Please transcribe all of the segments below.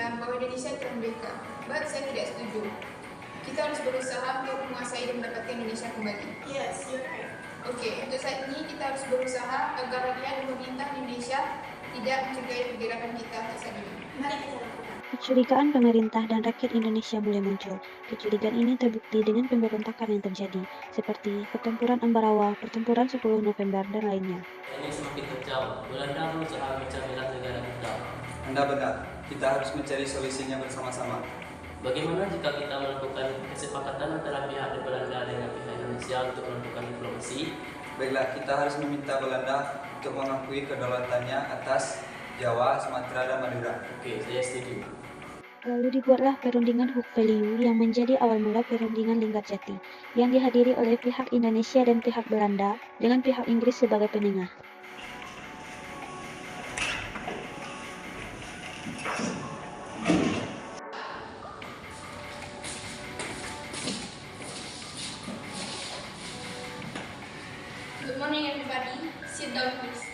perundingan bahwa Indonesia telah merdeka, but saya tidak setuju. Kita harus berusaha untuk menguasai dan mendapatkan Indonesia kembali. Yes, you're right. Oke, untuk saat ini kita harus berusaha agar rakyat dan pemerintah Indonesia tidak mencurigai pergerakan kita saat ini. Mari kita lakukan. Kecurigaan pemerintah dan rakyat Indonesia mulai muncul. Kecurigaan ini terbukti dengan pemberontakan yang terjadi, seperti pertempuran Ambarawa, pertempuran 10 November, dan lainnya. Ini semakin kacau. Belanda berusaha mencari negara kita. Anda benar, kita harus mencari solusinya bersama-sama. Bagaimana jika kita melakukan kesepakatan antara pihak Belanda dengan pihak Indonesia untuk melakukan diplomasi? Baiklah, kita harus meminta Belanda untuk mengakui kedaulatannya atas Jawa, Sumatera, dan Madura. Oke, saya setuju. Lalu dibuatlah perundingan Hook Value yang menjadi awal mula perundingan Linggarjati, yang dihadiri oleh pihak Indonesia dan pihak Belanda, dengan pihak Inggris sebagai penengah. Good morning everybody, sit down please.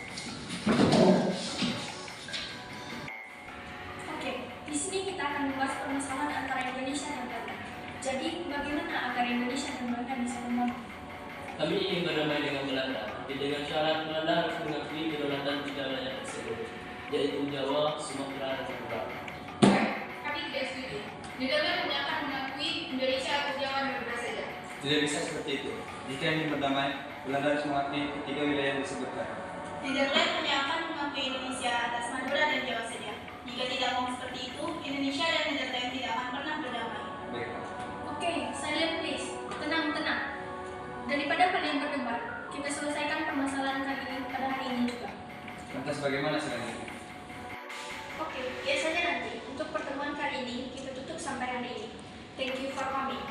Oke, di sini kita akan membahas permasalahan antara Indonesia dan Belanda. Jadi, bagaimana agar Indonesia dan Belanda bisa membangun? Kami ingin berdamai dengan Belanda, tapi dengan syarat Belanda harus mengakui kedaulatan tiga wilayah tersebut, yaitu Jawa, Sumatera, dan Madura. Kami tidak setuju. Negara hanya akan mengakui Indonesia atau Jawa dan Madura saja. Tidak bisa seperti itu. Jika ingin berdamai, Belanda harus mengakui ketiga wilayah yang disebutkan. Netherlands hanya akan mengakui Indonesia atas Madura dan Jawa saja. Jika tidak mau seperti itu, Indonesia dan Netherlands tidak akan pernah berdamai. Baiklah. Oke, silent please. Tenang. Daripada kalian berdebat, kita selesaikan permasalahan kali ini pada hari ini juga. Lantas bagaimana selanjutnya? Oke, biasanya nanti. Untuk pertemuan kali ini, kita tutup sampai hari ini. Thank you for coming.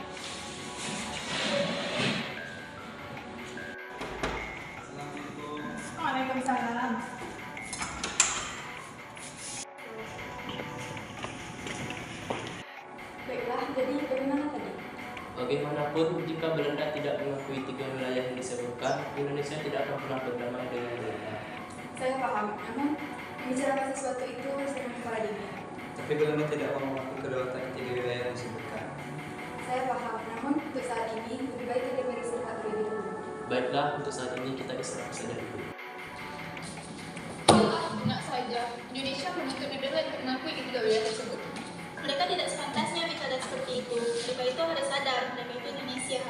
Assalamualaikum. Waalaikumsalam. Baiklah, jadi bagaimana tadi? Bagaimanapun, jika Belanda tidak mengakui tiga wilayah yang disebutkan, Indonesia tidak akan pernah berdamai dengan Belanda. Saya paham, namun membicarakan sesuatu itu sedang kepala dingin. Tapi Belanda tidak mau mengakui kedaulatan ketiga wilayah yang disebutkan. Saya paham, namun untuk saat ini lebih baik kita beristirahat terlebih dahulu. Baiklah, untuk saat ini kita istirahat saja dulu. Enak saja, Indonesia menuntut negara untuk mengakui ketiga wilayah tersebut. Mereka tidak sepantasnya bicara seperti itu. Mereka itu harus sadar, mereka itu Indonesia.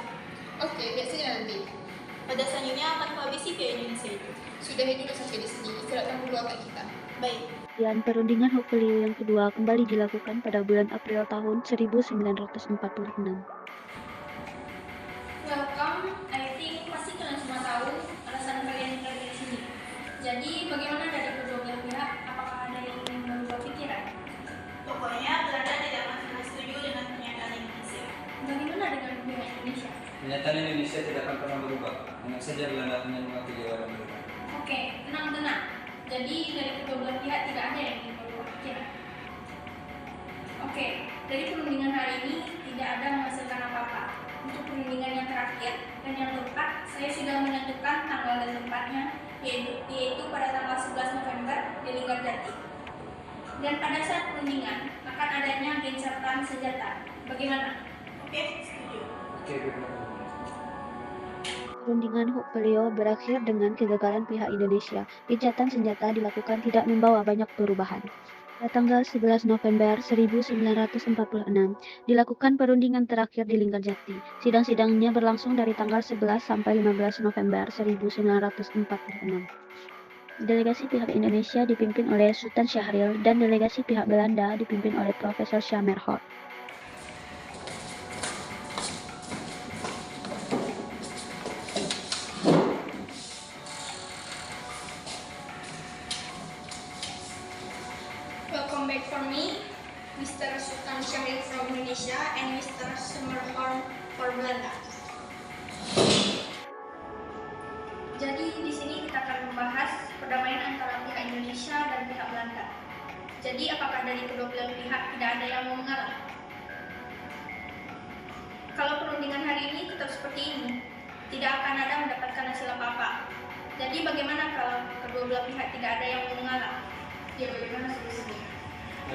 Oke, lihat saja nanti. Pada selanjutnya akan kuhabisi pihak Indonesia itu. Sudahi dulu sampai di sini, istirahatkan dulu akal kita. Baik. Dan perundingan Hook Value yang kedua kembali dilakukan pada bulan April tahun 1946. Welcome. I think pasti kalian semua tahu alasan kalian tinggal di sini. Jadi, bagaimana dari kedua belah pihak? Apakah ada yang ingin berubah pikiran? Pokoknya Belanda tidak akan pernah setuju dengan pernyataan Indonesia. Bagaimana dengan pihak Indonesia? Pernyataan Indonesia tidak akan pernah berubah. Hanya saja Belanda hanya mengakui Jawa dan Madura. Oke, tenang. Jadi dari kedua belah pihak tidak ada yang ingin berubah pikiran. Oke, dari perundingan hari ini tidak ada menghasilkan apa-apa. Untuk perundingan yang terakhir dan yang keempat, saya sudah menentukan tanggal dan tempatnya, yaitu pada tanggal 11 November di Linggarjati. Dan pada saat perundingan akan adanya gencatan senjata. Bagaimana? Oke, setuju. Oke, baiklah. Perundingan Hook Value berakhir dengan kegagalan pihak Indonesia. Gencatan senjata dilakukan tidak membawa banyak perubahan. Pada tanggal 11 November 1946, dilakukan perundingan terakhir di Linggarjati. Sidang-sidangnya berlangsung dari tanggal 11 sampai 15 November 1946. Delegasi pihak Indonesia dipimpin oleh Sultan Syahrir dan delegasi pihak Belanda dipimpin oleh Profesor Schamerhorst. Welcome back for me, Mr. Sultan Syahrir from Indonesia and Mr. Summerhorn for Belanda. Jadi di sini kita akan membahas perdamaian antara pihak Indonesia dan pihak Belanda. Jadi apakah dari kedua belah pihak tidak ada yang mau mengalah? Kalau perundingan hari ini tetap seperti ini, tidak akan ada mendapatkan hasil apa-apa. Jadi bagaimana kalau kedua belah pihak tidak ada yang mau mengalah? Ya, bagaimana solusinya?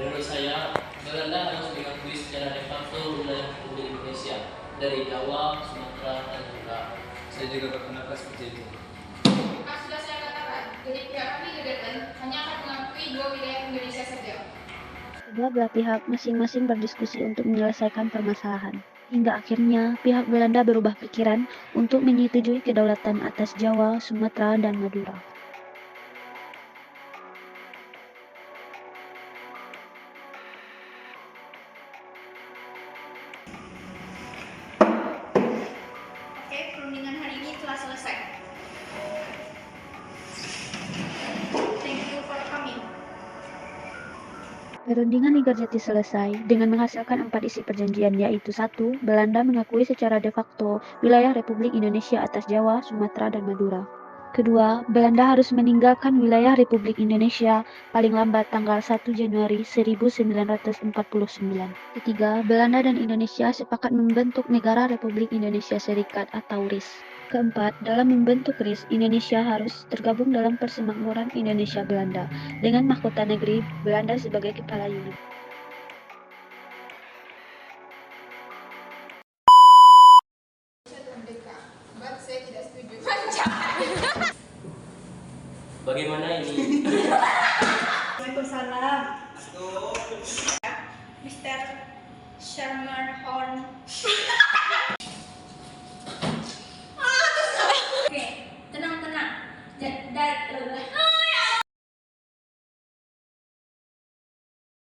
Menurut saya, Belanda harus diakui secara de facto wilayah Republik Indonesia dari Jawa, Sumatera, dan Madura. Saya juga berpendapat seperti itu. Kan sudah saya katakan, dari pihak kami Netherlands hanya akan mengakui 2 wilayah Indonesia saja. Kedua belah pihak masing-masing berdiskusi untuk menyelesaikan permasalahan. Hingga akhirnya pihak Belanda berubah pikiran untuk menyetujui kedaulatan atas Jawa, Sumatera, dan Madura. Oke, perundingan hari ini telah selesai. Thank you for coming. Perundingan Linggarjati selesai dengan menghasilkan 4 isi perjanjian, yaitu 1. Belanda mengakui secara de facto wilayah Republik Indonesia atas Jawa, Sumatera, dan Madura. Kedua, Belanda harus meninggalkan wilayah Republik Indonesia paling lambat tanggal 1 Januari 1949. Ketiga, Belanda dan Indonesia sepakat membentuk Negara Republik Indonesia Serikat atau RIS. Keempat, dalam membentuk RIS, Indonesia harus tergabung dalam Persemakmuran Indonesia Belanda dengan mahkota negeri Belanda sebagai kepala unit. Merdeka, but saya tidak setuju. Bagaimana ini? Waalaikumsalam. Mr. Sherman Horn.